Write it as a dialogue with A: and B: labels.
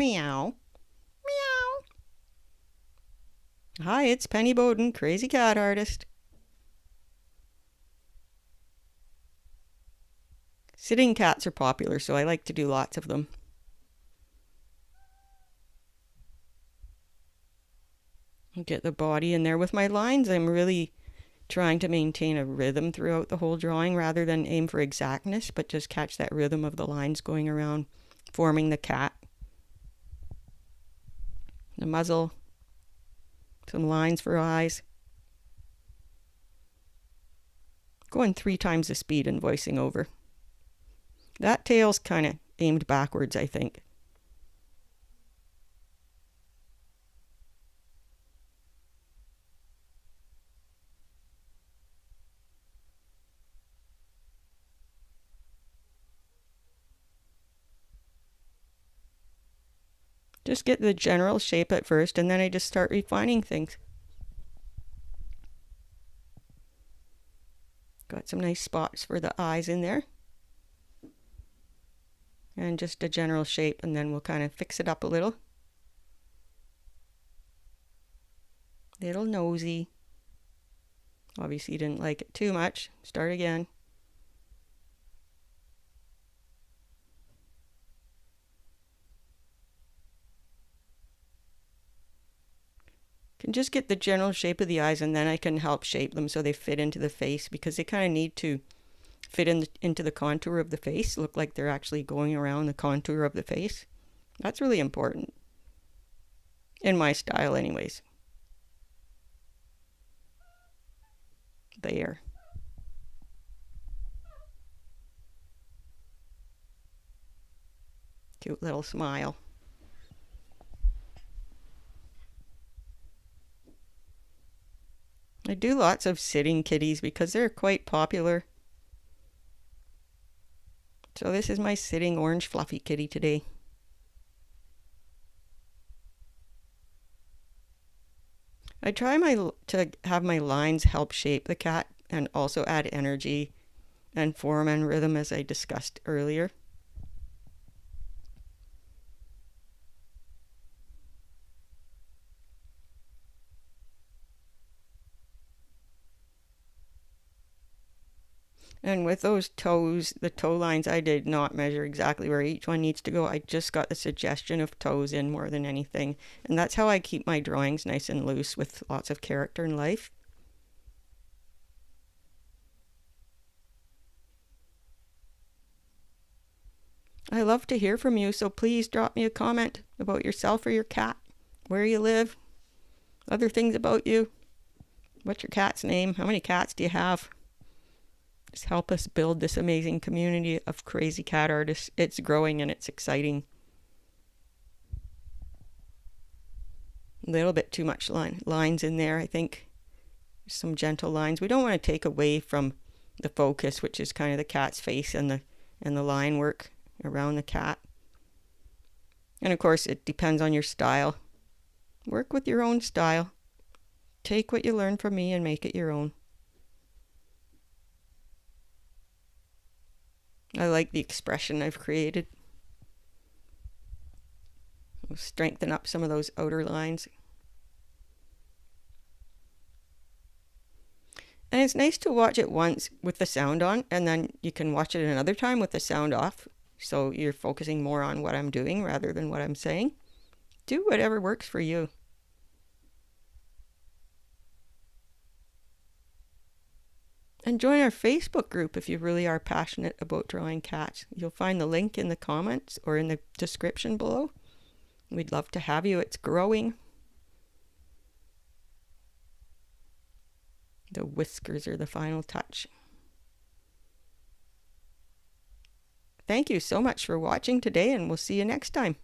A: Meow. Meow. Hi, it's Penny Bowden, crazy cat artist. Sitting cats are popular, so I like to do lots of them. Get the body in there with my lines. I'm really trying to maintain a rhythm throughout the whole drawing rather than aim for exactness, but just catch that rhythm of the lines going around, forming the cat. The muzzle, some lines for eyes. Going 3 times the speed and voicing over. That tail's kind of aimed backwards, I think. Just get the general shape at first, and then I just start refining things. Got some nice spots for the eyes in there. And just a general shape, and then we'll kind of fix it up a little. Little nosy. Obviously you didn't like it too much. Start again. Can just get the general shape of the eyes, and then I can help shape them so they fit into the face, because they kind of need to fit into the contour of the face, look like they're actually going around the contour of the face. That's really important. In my style anyways. There. Cute little smile. I do lots of sitting kitties because they're quite popular. So this is my sitting orange fluffy kitty today. I try to have my lines help shape the cat and also add energy and form and rhythm, as I discussed earlier. And with those toes, the toe lines, I did not measure exactly where each one needs to go. I just got the suggestion of toes in more than anything. And that's how I keep my drawings nice and loose with lots of character and life. I love to hear from you, so please drop me a comment about yourself or your cat, where you live, other things about you. What's your cat's name? How many cats do you have? Just help us build this amazing community of crazy cat artists. It's growing and it's exciting. A little bit too much lines in there, I think. Some gentle lines. We don't want to take away from the focus, which is kind of the cat's face and the line work around the cat. And of course, it depends on your style. Work with your own style. Take what you learn from me and make it your own. I like the expression I've created. We'll strengthen up some of those outer lines. And it's nice to watch it once with the sound on, and then you can watch it another time with the sound off. So you're focusing more on what I'm doing rather than what I'm saying. Do whatever works for you. And join our Facebook group if you really are passionate about drawing cats. You'll find the link in the comments or in the description below. We'd love to have you. It's growing. The whiskers are the final touch. Thank you so much for watching today, and we'll see you next time.